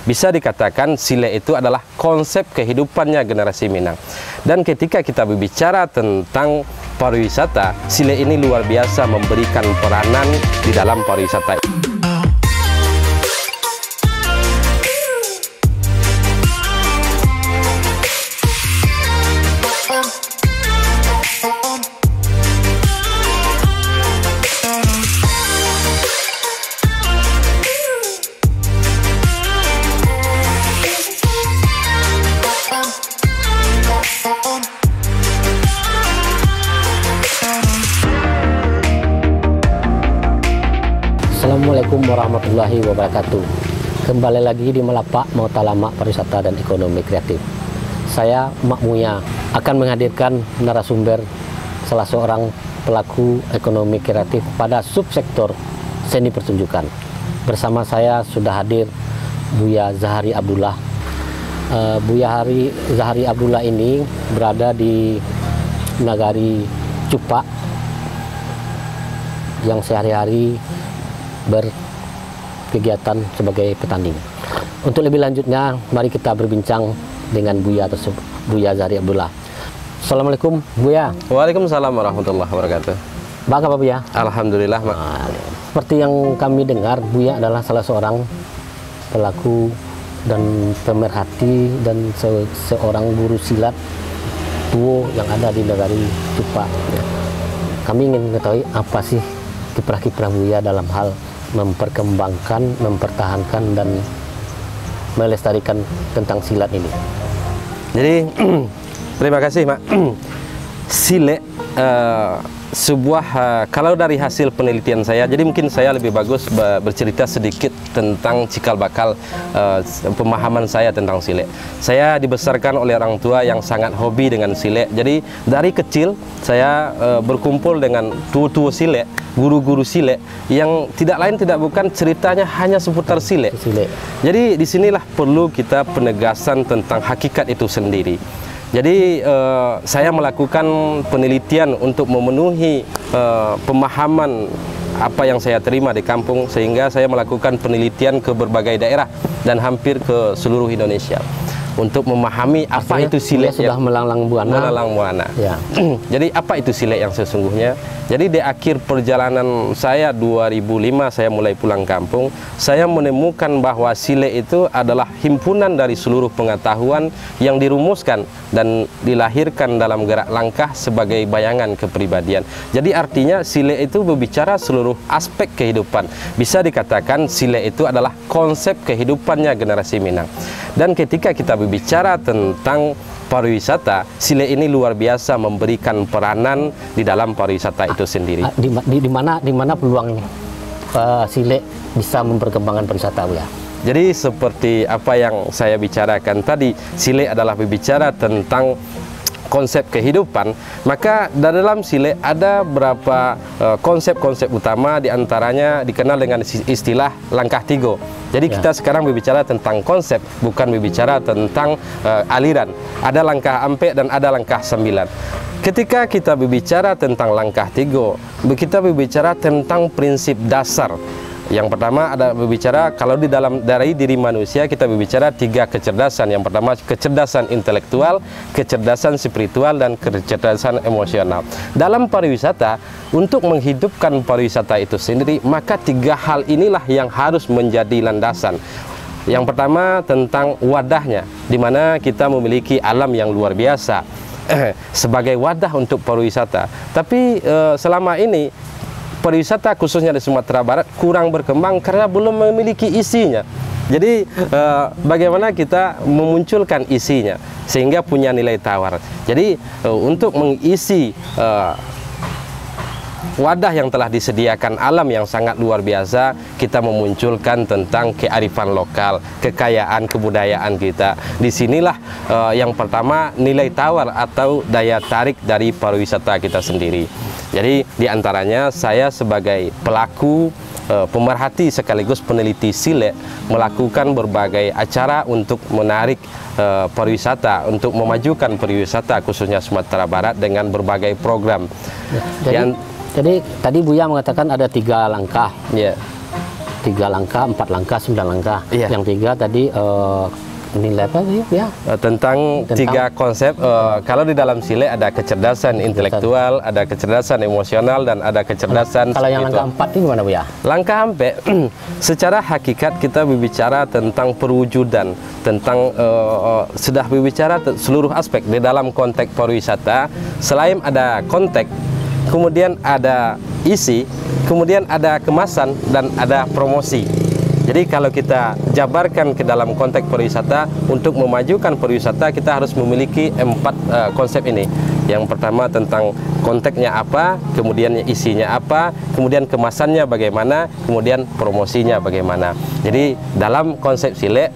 Bisa dikatakan Sile itu adalah konsep kehidupannya generasi Minang. Dan ketika kita berbicara tentang pariwisata, Sile ini luar biasa memberikan peranan di dalam pariwisata. Assalamualaikum warahmatullahi wabarakatuh. Kembali lagi di Melapak Mautalamak Pariwisata dan Ekonomi Kreatif. Saya Mak Muya akan menghadirkan narasumber salah seorang pelaku ekonomi kreatif pada subsektor seni pertunjukan. Bersama saya sudah hadir Buya Zahari Abdullah. Buya Zahari Abdullah ini berada di Nagari Cupak yang sehari-hari berkegiatan sebagai petani. Untuk lebih lanjutnya, mari kita berbincang dengan Buya tersebut, Buya Zahari Abdullah. Assalamualaikum, Buya. Waalaikumsalam warahmatullahi wabarakatuh. Bagaimana, Buya? Alhamdulillah, Mak. Seperti yang kami dengar, Buya adalah salah seorang pelaku dan pemerhati dan seorang guru silat duo yang ada di Nagari Cupak. Kami ingin mengetahui apa sih kiprah-kiprah Buya dalam hal memperkembangkan, mempertahankan, dan melestarikan tentang silat ini. Jadi, terima kasih, Mak. Sile, kalau dari hasil penelitian saya, jadi mungkin saya lebih bagus bercerita sedikit tentang cikal bakal pemahaman saya tentang Sile. Saya dibesarkan oleh orang tua yang sangat hobi dengan Sile. Jadi dari kecil saya berkumpul dengan tua-tua Sile, guru-guru Sile yang tidak lain tidak bukan ceritanya hanya seputar Sile. Jadi disinilah perlu kita penegasan tentang hakikat itu sendiri. Jadi saya melakukan penelitian untuk memenuhi pemahaman apa yang saya terima di kampung, sehingga saya melakukan penelitian ke berbagai daerah dan hampir ke seluruh Indonesia untuk memahami apa itu Sile sudah melanglang buana. Ya. Jadi apa itu Sile yang sesungguhnya? Jadi di akhir perjalanan saya 2005 saya mulai pulang kampung, saya menemukan bahwa Sile itu adalah himpunan dari seluruh pengetahuan yang dirumuskan dan dilahirkan dalam gerak langkah sebagai bayangan kepribadian. Jadi artinya Sile itu berbicara seluruh aspek kehidupan. Bisa dikatakan Sile itu adalah konsep kehidupannya generasi Minang. Dan ketika kita berbicara tentang pariwisata, Sile ini luar biasa memberikan peranan di dalam pariwisata itu sendiri. Di mana peluangnya Sile bisa memperkembangkan pariwisata, Bu ya? Jadi seperti apa yang saya bicarakan tadi, Sile adalah berbicara tentang konsep kehidupan, maka dalam Sile ada beberapa konsep-konsep utama, diantaranya dikenal dengan istilah langkah tigo. Jadi kita sekarang berbicara tentang konsep, bukan berbicara tentang aliran. Ada langkah ampe dan ada langkah 9. Ketika kita berbicara tentang langkah tigo, kita berbicara tentang prinsip dasar. Yang pertama ada berbicara kalau di dalam dari diri manusia kita berbicara 3 kecerdasan. Yang pertama kecerdasan intelektual, kecerdasan spiritual, dan kecerdasan emosional. Dalam pariwisata, untuk menghidupkan pariwisata itu sendiri, maka 3 hal inilah yang harus menjadi landasan. Yang pertama tentang wadahnya, di mana kita memiliki alam yang luar biasa sebagai wadah untuk pariwisata. Tapi selama ini pariwisata khususnya di Sumatera Barat kurang berkembang karena belum memiliki isinya. Jadi bagaimana kita memunculkan isinya sehingga punya nilai tawar. Jadi untuk mengisi wadah yang telah disediakan alam yang sangat luar biasa, kita memunculkan tentang kearifan lokal, kekayaan kebudayaan kita. Disinilah yang pertama nilai tawar atau daya tarik dari pariwisata kita sendiri. Jadi diantaranya saya sebagai pelaku pemerhati sekaligus peneliti Sile melakukan berbagai acara untuk menarik pariwisata, untuk memajukan pariwisata khususnya Sumatera Barat dengan berbagai program. Jadi tadi Buya mengatakan ada 3 langkah. 3 langkah, 4 langkah, 9 langkah. Iya. Yang 3 tadi nilai apa sih ya? Tentang 3 konsep. Kalau di dalam Sile ada kecerdasan intelektual, ada kecerdasan emosional, dan ada kecerdasan Kalau yang langkah 4 ini gimana Bu ya? Langkah 4 secara hakikat kita berbicara tentang perwujudan, tentang sudah berbicara seluruh aspek di dalam konteks pariwisata. Selain ada konteks, kemudian ada isi, kemudian ada kemasan, dan ada promosi. Jadi kalau kita jabarkan ke dalam konteks pariwisata, untuk memajukan pariwisata kita harus memiliki 4 konsep ini. Yang pertama tentang konteksnya apa, kemudian isinya apa, kemudian kemasannya bagaimana, kemudian promosinya bagaimana. Jadi dalam konsep Sile,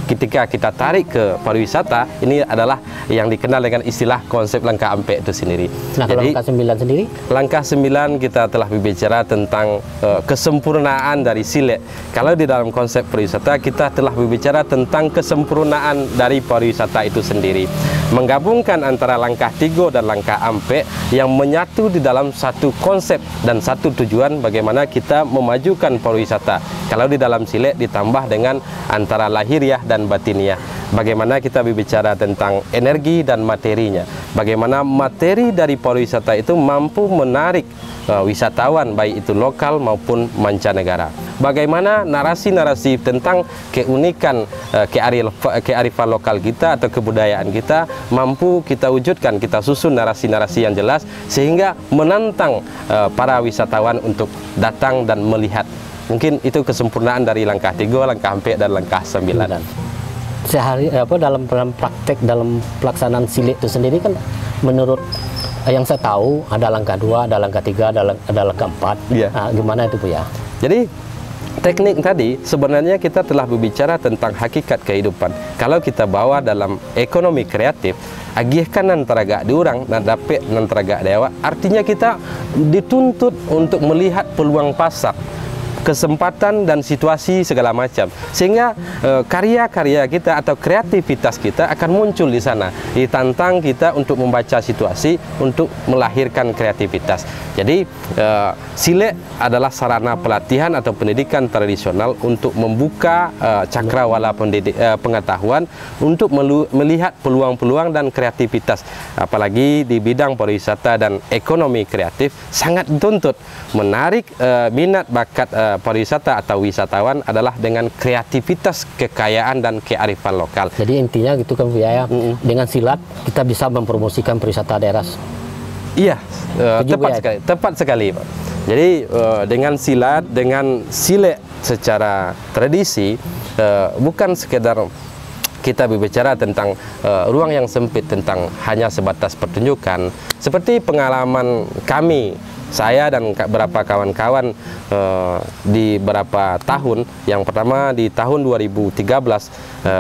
ketika kita tarik ke pariwisata, ini adalah yang dikenal dengan istilah konsep langkah ampe itu sendiri. Nah, jadi langkah 9 sendiri? Langkah 9 kita telah berbicara tentang kesempurnaan dari Sile. Kalau di dalam konsep pariwisata kita telah berbicara tentang kesempurnaan dari pariwisata itu sendiri, menggabungkan antara langkah 3 dan langkah ampe yang menyatu di dalam satu konsep dan satu tujuan bagaimana kita memajukan pariwisata. Kalau di dalam Sile ditambah dengan antara lahiriah dan batiniah, bagaimana kita berbicara tentang energi dan materinya, bagaimana materi dari pariwisata itu mampu menarik wisatawan baik itu lokal maupun mancanegara. Bagaimana narasi-narasi tentang keunikan kearifan lokal kita atau kebudayaan kita mampu kita wujudkan, kita susun narasi-narasi yang jelas sehingga menantang para wisatawan untuk datang dan melihat. Mungkin itu kesempurnaan dari langkah 3, langkah 4, dan langkah 9. Sehari dalam praktek dalam pelaksanaan Sile itu sendiri kan, menurut yang saya tahu ada langkah 2, ada langkah 3, ada langkah 4. Iya. Nah, gimana itu Bu ya? Jadi teknik tadi sebenarnya kita telah berbicara tentang hakikat kehidupan. Kalau kita bawa dalam ekonomi kreatif, agihkan antara gak diurang dan dapat antara gak dewa, artinya kita dituntut untuk melihat peluang pasar, kesempatan dan situasi segala macam, sehingga karya-karya kita atau kreativitas kita akan muncul di sana. Ditantang kita untuk membaca situasi, untuk melahirkan kreativitas. Jadi Sile adalah sarana pelatihan atau pendidikan tradisional untuk membuka cakrawala pengetahuan untuk melihat peluang-peluang dan kreativitas. Apalagi di bidang pariwisata dan ekonomi kreatif sangat dituntut menarik minat bakat pariwisata atau wisatawan adalah dengan kreativitas, kekayaan dan kearifan lokal. Jadi intinya gitu kan Bu ya, dengan silat kita bisa mempromosikan pariwisata daerah. Iya, tepat sekali Pak. Jadi dengan silat, dengan Sile secara tradisi, bukan sekedar kita berbicara tentang ruang yang sempit, tentang hanya sebatas pertunjukan. Seperti pengalaman kami, saya dan beberapa kawan-kawan di beberapa tahun. Yang pertama di tahun 2013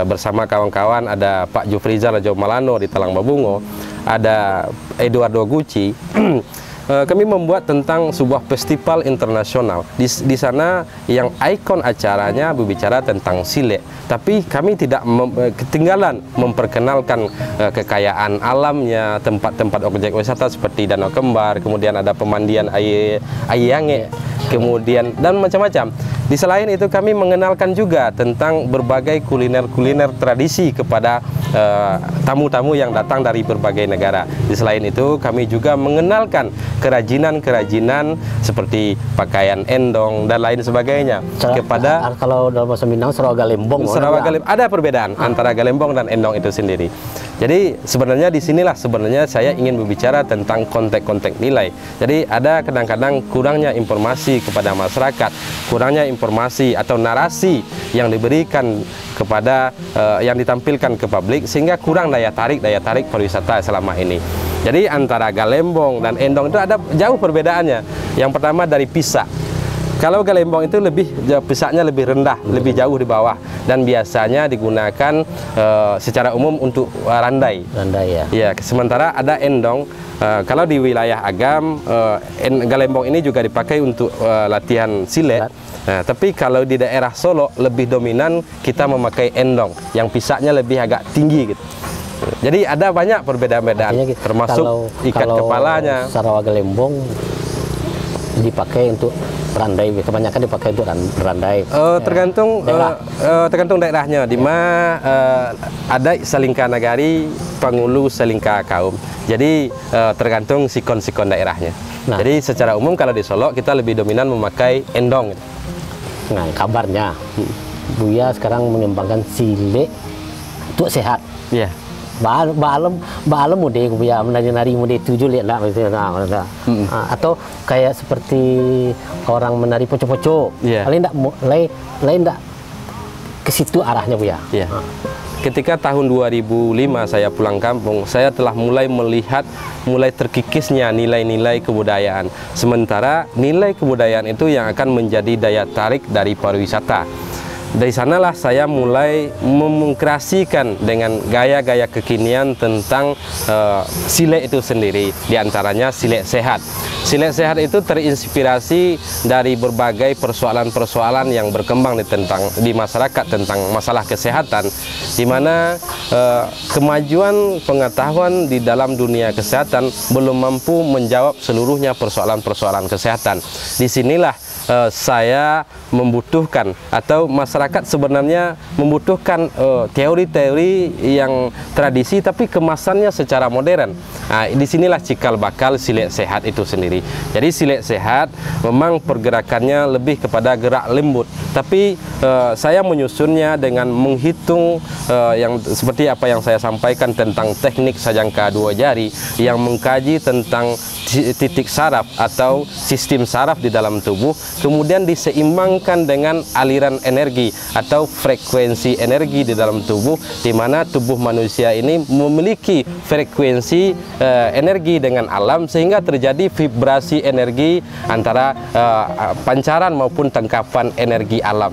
bersama kawan-kawan ada Pak Jufrizal Rajo Malano di Talang Babungo, ada Eduardo Gucci. Kami membuat tentang sebuah festival internasional. Di sana yang ikon acaranya berbicara tentang Sile, tapi kami tidak ketinggalan memperkenalkan kekayaan alamnya, tempat-tempat objek wisata seperti Danau Kembar, kemudian ada pemandian air Yange, kemudian dan macam-macam. Di selain itu kami mengenalkan juga tentang berbagai kuliner-kuliner tradisi kepada tamu-tamu yang datang dari berbagai negara. Di selain itu kami juga mengenalkan kerajinan-kerajinan seperti pakaian endong dan lain sebagainya kepada kalau dalam bahasa Minang Sarawagalembong. Ada perbedaan antara galembong dan endong itu sendiri. Jadi sebenarnya disinilah sebenarnya saya ingin berbicara tentang konteks-konteks nilai. Jadi ada kadang-kadang kurangnya informasi kepada masyarakat, kurangnya informasi atau narasi yang diberikan kepada yang ditampilkan ke publik, sehingga kurang daya tarik pariwisata selama ini. Jadi antara galembong dan endong itu ada jauh perbedaannya. Yang pertama dari pisak. Kalau galembong itu pisaknya lebih rendah, lebih jauh di bawah, dan biasanya digunakan secara umum untuk randai. Randai ya. Ya, sementara ada endong. Kalau di wilayah Agam, galembong ini juga dipakai untuk latihan Sile. Nah, tapi kalau di daerah Solo lebih dominan kita memakai endong yang pisaknya lebih agak tinggi gitu. Jadi ada banyak perbedaan-perbedaan, termasuk ikat kepalanya. Sarawagalembong dipakai untuk randai, kebanyakan dipakai untuk randai. Tergantung daerahnya, di mana ada Salingka Nagari, Pangulu, Salingka Kaum. Jadi tergantung sikon-sikon daerahnya. Nah, jadi secara umum kalau di Solo kita lebih dominan memakai endong. Nah, kabarnya Buya sekarang mengembangkan sile untuk sehat. Iya. Balem mode Buya menari-nari mode 7 lihat nak atau kayak seperti orang menari poco-poco. Yeah. Lain enggak ke situ arahnya Buya. Yeah. Ketika tahun 2005 saya pulang kampung, saya telah mulai melihat mulai terkikisnya nilai-nilai kebudayaan. Sementara nilai kebudayaan itu yang akan menjadi daya tarik dari pariwisata. Dari sanalah saya mulai mengkreasikan dengan gaya-gaya kekinian tentang sile itu sendiri, diantaranya sile sehat. Sile sehat itu terinspirasi dari berbagai persoalan-persoalan yang berkembang di masyarakat tentang masalah kesehatan, di mana kemajuan pengetahuan di dalam dunia kesehatan belum mampu menjawab seluruhnya persoalan-persoalan kesehatan. Disinilah saya membutuhkan, atau masyarakat sebenarnya membutuhkan teori-teori yang tradisi tapi kemasannya secara modern. Nah, disinilah cikal bakal sile sehat itu sendiri. Jadi sile sehat memang pergerakannya lebih kepada gerak lembut, tapi saya menyusunnya dengan menghitung yang seperti apa yang saya sampaikan tentang teknik sajangka dua jari, yang mengkaji tentang titik saraf atau sistem saraf di dalam tubuh, kemudian diseimbangkan dengan aliran energi atau frekuensi energi di dalam tubuh, di mana tubuh manusia ini memiliki frekuensi energi dengan alam, sehingga terjadi vibrasi energi antara pancaran maupun tangkapan energi alam.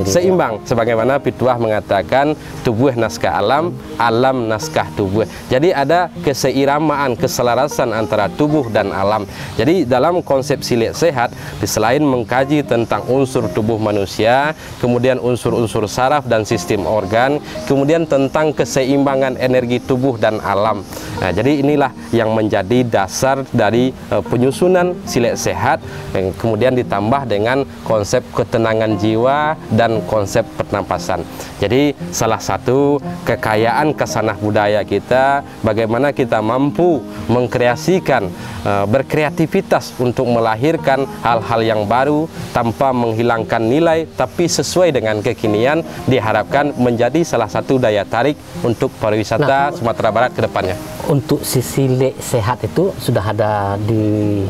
Seimbang, sebagaimana Pituah mengatakan tubuh naskah alam, alam naskah tubuh. Jadi ada keseiramaan, keselarasan antara tubuh dan alam. Jadi dalam konsep sile sehat, selain mengkaji tentang unsur tubuh manusia, kemudian unsur-unsur saraf dan sistem organ, kemudian tentang keseimbangan energi tubuh dan alam. Nah, jadi inilah yang menjadi dasar dari penyusunan sile sehat, yang kemudian ditambah dengan konsep ketenangan jiwa dan konsep pernapasan. Jadi salah satu kekayaan kesanah budaya kita, bagaimana kita mampu mengkreasikan, berkreativitas untuk melahirkan hal-hal yang baru tanpa menghilangkan nilai, tapi sesuai dengan kekinian, diharapkan menjadi salah satu daya tarik untuk pariwisata Sumatera Barat ke depannya. Untuk sile sehat itu sudah ada di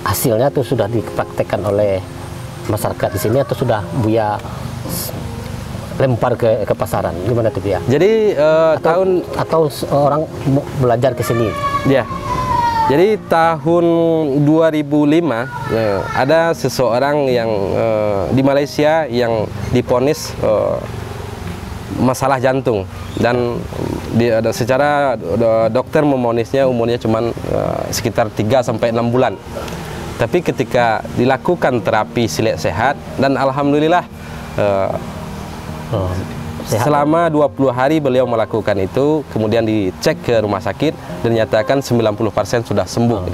hasilnya, itu sudah dipraktekkan oleh masyarakat di sini, atau sudah Buya lempar ke pasaran, gimana tuh Buya? Jadi atau orang belajar ke sini. Ya. Jadi tahun 2005 ada seseorang yang di Malaysia yang divonis masalah jantung, dan secara dokter memonisnya umurnya cuma sekitar 3-6 bulan. Tapi ketika dilakukan terapi sile sehat, dan alhamdulillah selama 20 hari beliau melakukan itu, kemudian dicek ke rumah sakit dan dinyatakan 90% sudah sembuh.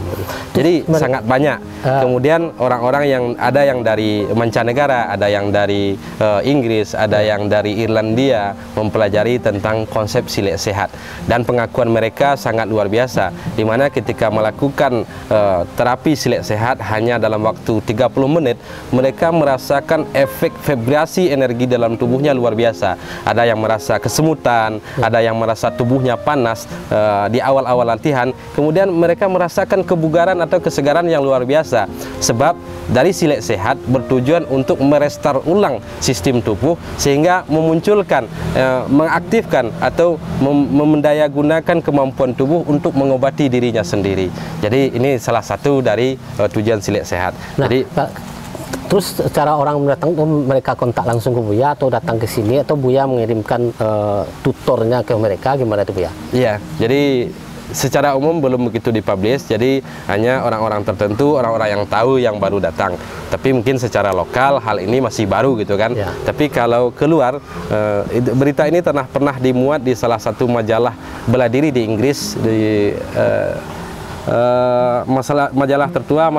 Jadi sangat banyak. Kemudian orang-orang yang ada yang dari mancanegara, ada yang dari Inggris, ada yang dari Irlandia mempelajari tentang konsep sile sehat, dan pengakuan mereka sangat luar biasa, di mana ketika melakukan terapi sile sehat hanya dalam waktu 30 menit mereka merasakan efek vibrasi energi dalam tubuhnya luar biasa. Ada yang merasa kesemutan, ada yang merasa tubuhnya panas di awal-awal latihan, kemudian mereka merasakan kebugaran atau kesegaran yang luar biasa. Sebab dari sile sehat bertujuan untuk merestar ulang sistem tubuh, sehingga memunculkan, mengaktifkan atau mendayagunakan kemampuan tubuh untuk mengobati dirinya sendiri. Jadi ini salah satu dari tujuan sile sehat. Nah, jadi terus cara orang datang, mereka kontak langsung ke Buya atau datang ke sini, atau Buya mengirimkan tutornya ke mereka, gimana itu Buya? Iya, jadi secara umum belum begitu dipublish, jadi hanya orang-orang tertentu, orang-orang yang tahu yang baru datang. Tapi mungkin secara lokal hal ini masih baru gitu kan. Ya. Tapi kalau keluar, berita ini pernah dimuat di salah satu majalah bela diri di Inggris, di majalah tertua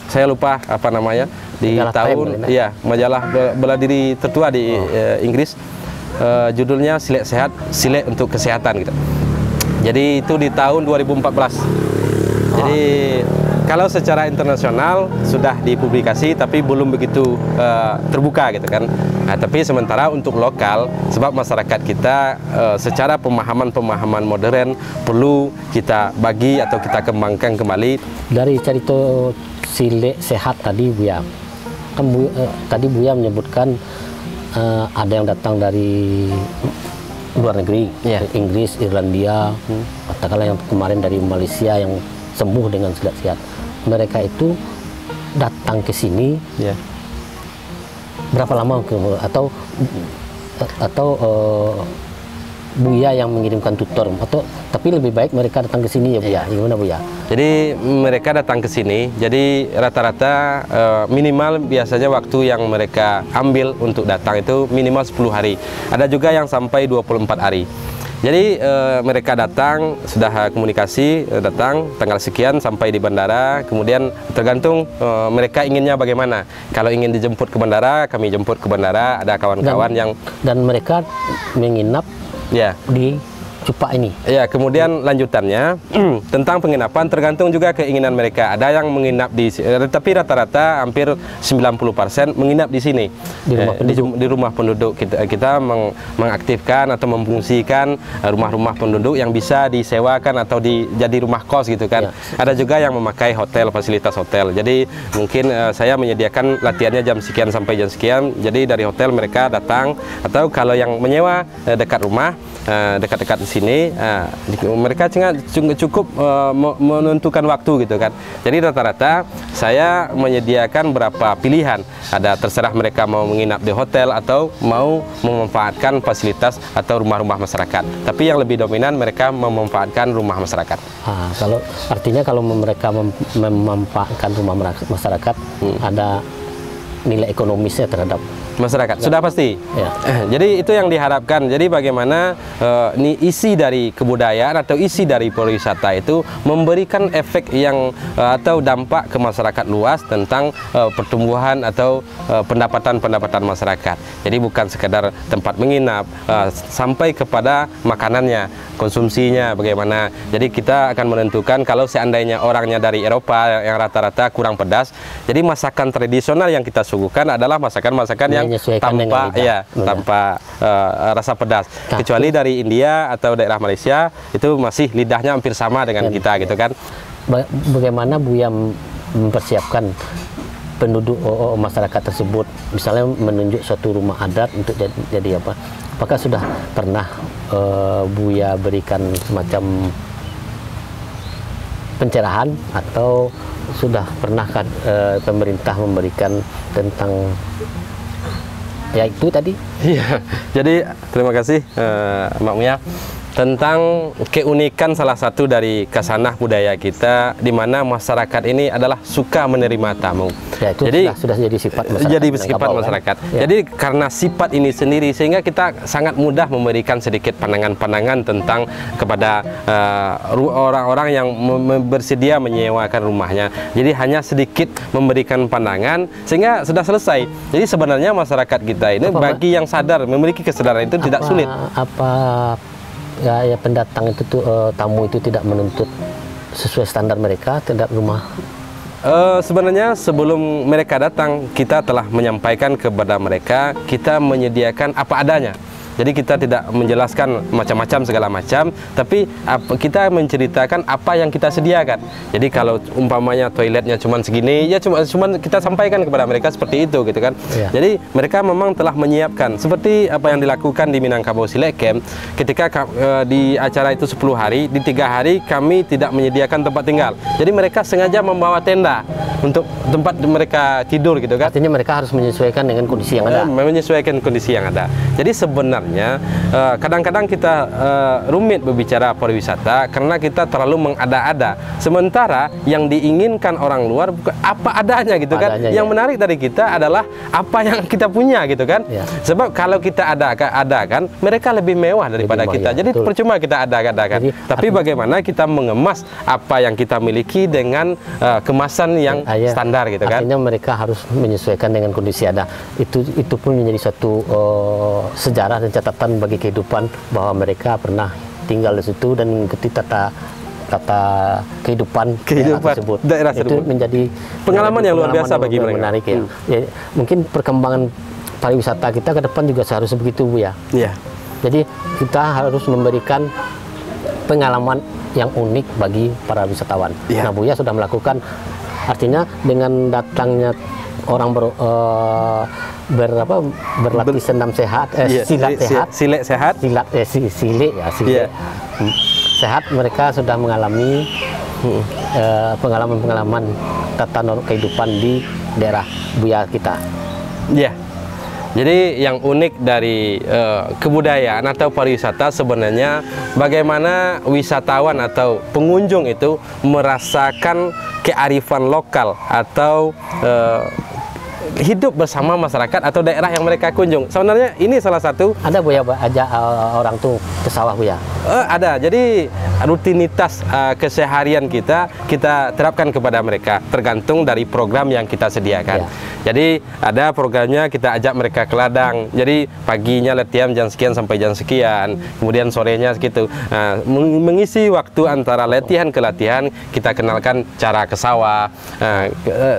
saya lupa apa namanya, di majalah tahun Time, ya, majalah bela diri tertua di Inggris, judulnya Silet Sehat, Silet untuk Kesehatan gitu. Jadi itu di tahun 2014. Jadi kalau secara internasional sudah dipublikasi tapi belum begitu terbuka gitu kan. Nah, tapi sementara untuk lokal, sebab masyarakat kita secara pemahaman modern perlu kita bagi atau kita kembangkan kembali. Dari cerita Silet Sehat tadi Buya, kan tadi Buya menyebutkan ada yang datang dari luar negeri, Inggris, Irlandia, katakanlah yang kemarin dari Malaysia yang sembuh dengan silet sehat. Mereka itu datang ke sini berapa lama atau Buya yang mengirimkan tutor, atau tapi lebih baik mereka datang ke sini ya Buya? Gimana Buya? Jadi mereka datang ke sini, jadi rata-rata minimal biasanya waktu yang mereka ambil untuk datang itu minimal 10 hari. Ada juga yang sampai 24 hari. Jadi mereka datang, sudah komunikasi, datang tanggal sekian sampai di bandara, kemudian tergantung mereka inginnya bagaimana. Kalau ingin dijemput ke bandara, kami jemput ke bandara, ada kawan-kawan dan mereka menginap di Cupak ini. Ya, kemudian lanjutannya tentang penginapan tergantung juga keinginan mereka. Ada yang menginap tapi rata-rata hampir 90% menginap di sini. Di rumah penduduk. Kita mengaktifkan atau memfungsikan rumah-rumah penduduk yang bisa disewakan atau jadi rumah kos gitu kan. Ada juga yang memakai hotel, fasilitas hotel. Jadi mungkin saya menyediakan latihannya jam sekian sampai jam sekian. Jadi dari hotel mereka datang, atau kalau yang menyewa dekat rumah, dekat-dekat di sini, mereka cukup menentukan waktu gitu kan. Jadi rata-rata saya menyediakan berapa pilihan. Ada terserah mereka mau menginap di hotel atau mau memanfaatkan fasilitas atau rumah-rumah masyarakat. Tapi yang lebih dominan mereka memanfaatkan rumah masyarakat. Kalau artinya kalau mereka memanfaatkan rumah masyarakat, ada nilai ekonomisnya terhadap masyarakat, sudah pasti. Jadi itu yang diharapkan. Jadi bagaimana isi dari kebudayaan atau isi dari pariwisata itu memberikan efek yang atau dampak ke masyarakat luas tentang pertumbuhan atau pendapatan masyarakat. Jadi bukan sekedar tempat menginap, sampai kepada makanannya, konsumsinya bagaimana. Jadi kita akan menentukan kalau seandainya orangnya dari Eropa yang rata-rata kurang pedas, jadi masakan tradisional yang kita suguhkan adalah masakan-masakan yang tanpa rasa pedas. Kecuali dari India atau daerah Malaysia itu masih lidahnya hampir sama dengan kita gitu kan. Bagaimana Buya mempersiapkan penduduk masyarakat tersebut, misalnya menunjuk suatu rumah adat untuk jadi apa? Apakah sudah pernah Buya berikan semacam pencerahan, atau sudah pernah pemerintah memberikan tentang itu tadi? Iya. Jadi terima kasih Mbak Muya, tentang keunikan salah satu dari kasanah budaya kita, di mana masyarakat ini adalah suka menerima tamu. Itu jadi sudah jadi sifat masyarakat. Jadi sifat masyarakat. Jadi karena sifat ini sendiri, sehingga kita sangat mudah memberikan sedikit pandangan-pandangan tentang kepada orang-orang yang bersedia menyewakan rumahnya. Jadi hanya sedikit memberikan pandangan sehingga sudah selesai. Jadi sebenarnya masyarakat kita ini bagi yang sadar, memiliki kesadaran itu tidak sulit. Ya pendatang itu tamu itu tidak menuntut sesuai standar mereka terhadap rumah? Sebenarnya sebelum mereka datang, kita telah menyampaikan kepada mereka, kita menyediakan apa adanya. Jadi kita tidak menjelaskan macam-macam segala macam, tapi kita menceritakan apa yang kita sediakan. Jadi kalau umpamanya toiletnya cuma segini, ya cuma kita sampaikan kepada mereka seperti itu gitu kan. Jadi mereka memang telah menyiapkan seperti apa yang dilakukan di Minangkabau Silet Camp. Ketika di acara itu 10 hari, di 3 hari kami tidak menyediakan tempat tinggal. Jadi mereka sengaja membawa tenda untuk tempat mereka tidur gitu kan. Artinya mereka harus menyesuaikan dengan kondisi yang ada. Menyesuaikan kondisi yang ada. Jadi sebenarnya sebenarnya kadang-kadang kita rumit berbicara pariwisata karena kita terlalu mengada-ada. Sementara yang diinginkan orang luar bukan apa adanya gitu kan. Adanya, yang menarik dari kita adalah apa yang kita punya gitu kan. Sebab kalau kita adakan, mereka lebih mewah daripada kita. Jadi betul. Percuma kita adakan. Tapi bagaimana kita mengemas apa yang kita miliki dengan kemasan yang standar gitu kan. Artinya mereka harus menyesuaikan dengan kondisi ada. Itu pun menjadi satu sejarah dan catatan bagi kehidupan bahwa mereka pernah tinggal di situ dan mengikuti tata kehidupan daerah tersebut. Itu menjadi pengalaman yang luar biasa bagi mereka. Menarik ya. Mungkin perkembangan pariwisata kita ke depan juga seharusnya begitu, Bu ya. Iya. Jadi kita harus memberikan pengalaman yang unik bagi para wisatawan. Nah, Buya sudah melakukan, artinya dengan datangnya orang berlatih senam sehat, silat sehat, mereka sudah mengalami pengalaman-pengalaman tata kehidupan di daerah Buya kita. Iya. Jadi yang unik dari kebudayaan atau pariwisata sebenarnya bagaimana wisatawan atau pengunjung itu merasakan kearifan lokal atau hidup bersama masyarakat atau daerah yang mereka kunjung. Sebenarnya ini salah satu. Ada Bu ya, ajak orang tuh ke sawah Bu ya? Ada. Jadi rutinitas keseharian kita terapkan kepada mereka tergantung dari program yang kita sediakan. Jadi ada programnya kita ajak mereka ke ladang. Jadi paginya latihan jam sekian sampai jam sekian, kemudian sorenya segitu. Mengisi waktu antara latihan ke latihan kita kenalkan cara ke sawah,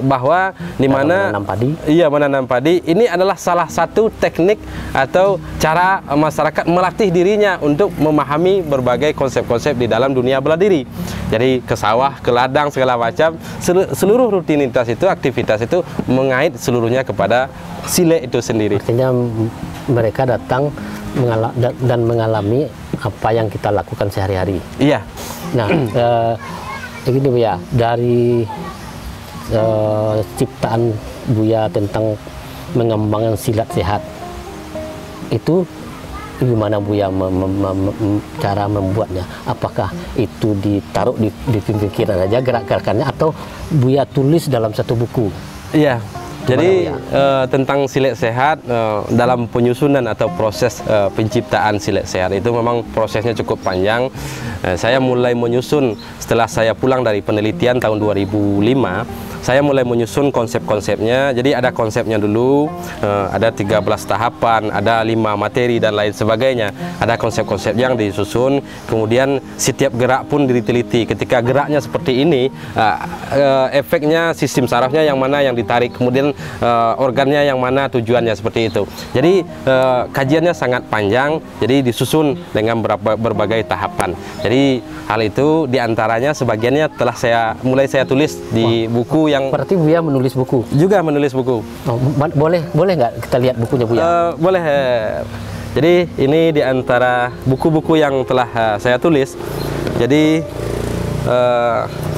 bahwa di mana menanam padi. Iya, menanam padi ini adalah salah satu teknik atau cara masyarakat melatih dirinya untuk memahami berbagai konsep-konsep di dalam dunia bela diri. Jadi ke sawah, ke ladang, segala macam, seluruh rutinitas itu, aktivitas itu mengait seluruhnya kepada sile itu sendiri. Artinya mereka datang dan mengalami apa yang kita lakukan sehari-hari. Iya. Nah, begini Bu ya, dari ciptaan Buya tentang mengembangkan silat sehat itu gimana Buya cara membuatnya? Apakah itu ditaruh di pikiran aja gerak-gerakannya atau Buya tulis dalam satu buku? Iya. Jadi tentang silat sehat dalam penyusunan atau proses penciptaan silat sehat itu memang prosesnya cukup panjang. Saya mulai menyusun setelah saya pulang dari penelitian tahun 2005. Saya mulai menyusun konsep-konsepnya. Jadi ada konsepnya dulu, ada 13 tahapan, ada 5 materi dan lain sebagainya. Ada konsep-konsep yang disusun, kemudian setiap gerak pun diteliti. Ketika geraknya seperti ini, efeknya sistem sarafnya yang mana yang ditarik, kemudian organnya yang mana tujuannya, seperti itu. Jadi kajiannya sangat panjang, jadi disusun dengan berbagai tahapan. Jadi hal itu diantaranya sebagiannya telah mulai saya tulis di buku yang. Berarti Buya menulis buku? Juga menulis buku. Boleh nggak kita lihat bukunya Buya? Boleh. Jadi ini diantara buku-buku yang telah saya tulis. Jadi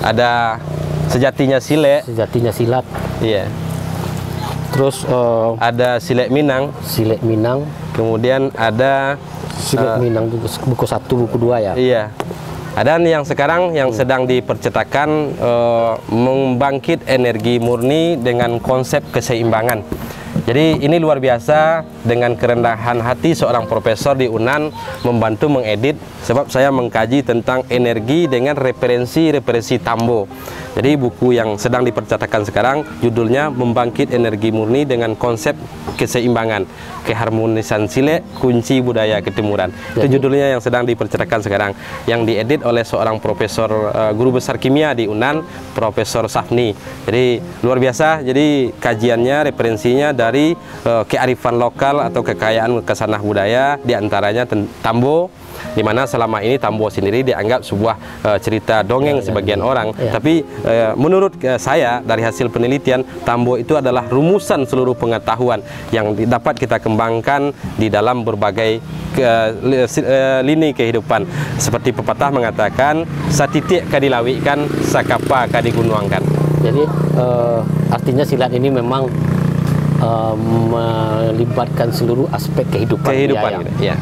ada Sejatinya Sile. Sejatinya Silat. Iya. Terus ada Sile Minang. Sile Minang. Kemudian ada Sile Minang buku 1, buku 2 ya. Iya. Dan yang sekarang yang sedang dipercetakan membangkit energi murni dengan konsep keseimbangan. Jadi ini luar biasa, dengan kerendahan hati seorang profesor di UNAN membantu mengedit, sebab saya mengkaji tentang energi dengan referensi Tambo. Jadi buku yang sedang dipercetakan sekarang judulnya Membangkit Energi Murni dengan Konsep Keseimbangan, Keharmonisan Sile, Kunci Budaya Ketimuran. Itu judulnya yang sedang dipercetakan sekarang, yang diedit oleh seorang profesor guru besar kimia di UNAN, Profesor Safni. Jadi luar biasa. Jadi kajiannya, referensinya dari kearifan lokal atau kekayaan kesanah budaya, diantaranya Tambo, di mana selama ini Tambo sendiri dianggap sebuah cerita dongeng sebagian orang. Tapi menurut saya dari hasil penelitian, Tambo itu adalah rumusan seluruh pengetahuan yang dapat kita kembangkan di dalam berbagai lini kehidupan. Seperti pepatah mengatakan, satitik kadilawikan, sakapa kadigunuangkan. Jadi artinya silat ini memang melibatkan seluruh aspek kehidupan Kehidupan gitu, ya.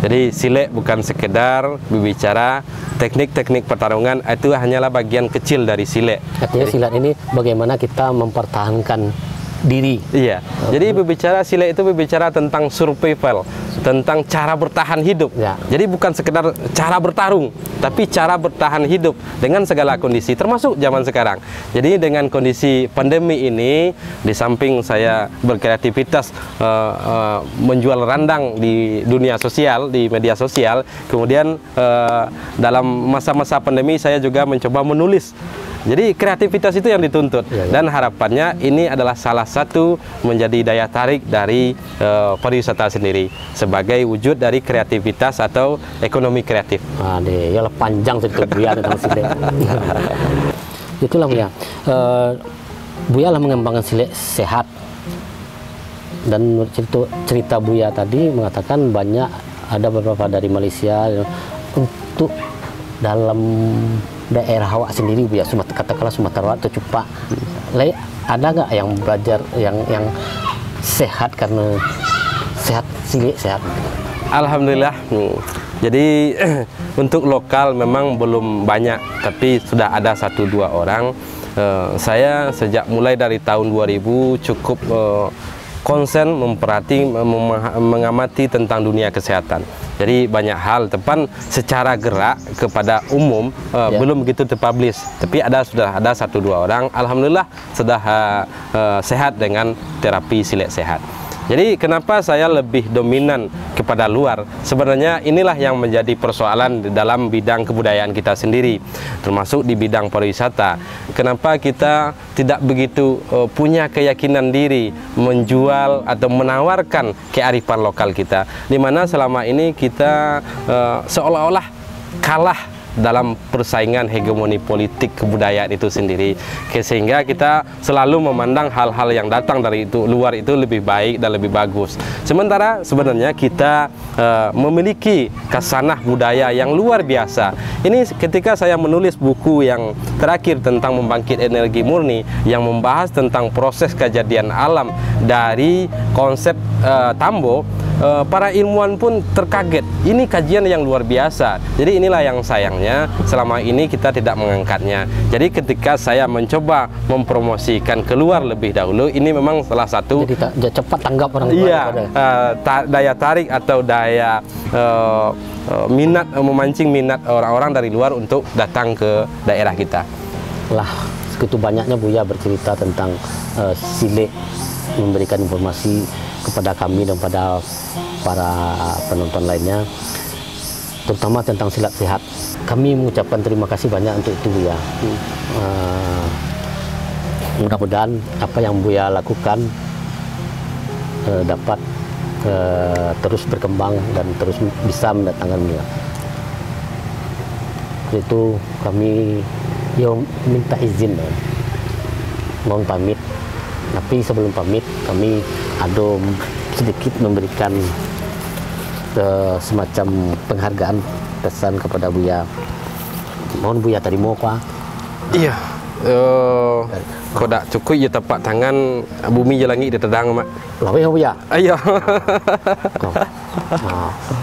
Jadi Sile bukan sekedar berbicara teknik-teknik pertarungan, itu hanyalah bagian kecil dari Sile. Artinya silat ini bagaimana kita mempertahankan diri. Iya. Jadi berbicara Sile itu berbicara tentang survival, tentang cara bertahan hidup. Ya. Jadi bukan sekedar cara bertarung, tapi cara bertahan hidup dengan segala kondisi, termasuk zaman sekarang. Jadi dengan kondisi pandemi ini, di samping saya berkreativitas menjual randang di dunia sosial, di media sosial, kemudian dalam masa-masa pandemi saya juga mencoba menulis. Jadi kreativitas itu yang dituntut, dan harapannya ini adalah salah satu menjadi daya tarik dari pariwisata sendiri sebagai wujud dari kreativitas atau ekonomi kreatif. Ya panjang cerita Buya tentang Sile. Itulah Buya. Buya lah mengembangkan Sile sehat, dan cerita Buya tadi mengatakan ada beberapa dari Malaysia untuk dalam daerah awak sendiri Buya, katakanlah Sumatera atau Cupak, ada nggak yang belajar yang sehat karena sehat Sile sehat? Alhamdulillah. Jadi untuk lokal memang belum banyak, tapi sudah ada 1-2 orang. Saya sejak mulai dari tahun 2000 cukup konsen mengamati tentang dunia kesehatan. Jadi banyak hal, tepan secara gerak kepada umum belum begitu terpublish, tapi sudah ada 1-2 orang. Alhamdulillah sudah sehat dengan terapi Sile sehat. Jadi kenapa saya lebih dominan kepada luar? Sebenarnya inilah yang menjadi persoalan di dalam bidang kebudayaan kita sendiri, termasuk di bidang pariwisata. Kenapa kita tidak begitu punya keyakinan diri menjual atau menawarkan kearifan lokal kita, di mana selama ini kita seolah-olah kalah dalam persaingan hegemoni politik kebudayaan itu sendiri, sehingga kita selalu memandang hal-hal yang datang dari luar itu lebih baik dan lebih bagus. Sementara sebenarnya kita memiliki khasanah budaya yang luar biasa. Ini ketika saya menulis buku yang terakhir tentang membangkit energi murni, yang membahas tentang proses kejadian alam dari konsep Tambo, para ilmuwan pun terkaget. Ini kajian yang luar biasa. Jadi inilah yang sayangnya selama ini kita tidak mengangkatnya. Jadi ketika saya mencoba mempromosikan keluar lebih dahulu, ini memang salah satu cepat tanggap orang luar. Iya, daya tarik atau daya minat, memancing minat orang-orang dari luar untuk datang ke daerah kita. Lah, segitu banyaknya Buya bercerita tentang Sile, memberikan informasi kepada kami dan pada para penonton lainnya, terutama tentang silat sehat. Kami mengucapkan terima kasih banyak untuk itu Buya. Mudah-mudahan apa yang Buya lakukan dapat terus berkembang dan terus bisa mendatangkan Buya. Itu kami minta izin, mohon pamit. Tapi sebelum pamit, kami ada sedikit memberikan semacam penghargaan pesan kepada Buya. Mohon Buya terima Pak. Iya. Kodak cukup ya tapak tangan bumi je langit dia tedang mak. Lawe Buya. Ayo.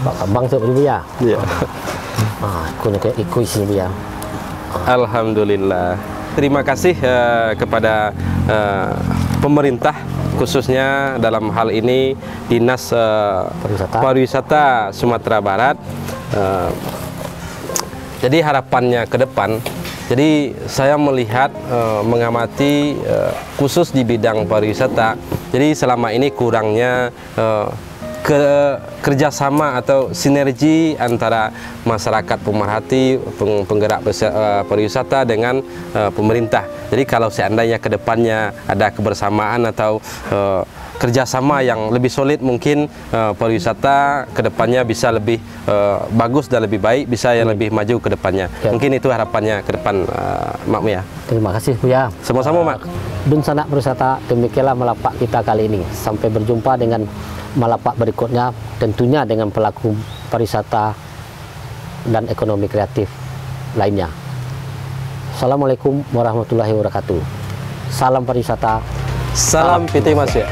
Pak Kambang tu Buya. Iya. Aku nak ikut sini Buya. Alhamdulillah. Terima kasih kepada pemerintah, khususnya dalam hal ini Dinas Pariwisata Sumatera Barat. Jadi harapannya ke depan, jadi saya melihat mengamati khusus di bidang pariwisata, jadi selama ini kurangnya kerjasama atau sinergi antara masyarakat pemerhati, penggerak pariwisata dengan pemerintah. Jadi kalau seandainya ke depannya ada kebersamaan atau kerjasama yang lebih solid, mungkin pariwisata ke depannya bisa lebih bagus dan lebih baik, bisa yang lebih maju ke depannya. Mungkin itu harapannya ke depan, Mak Buya. Terima kasih Buya. Sama-sama Mak. Dun Sanak Pariwisata, demikianlah Malapak kita kali ini. Sampai berjumpa dengan Malapak berikutnya, tentunya dengan pelaku pariwisata dan ekonomi kreatif lainnya. Assalamualaikum warahmatullahi wabarakatuh. Salam pariwisata, Salam Piti Mas ya.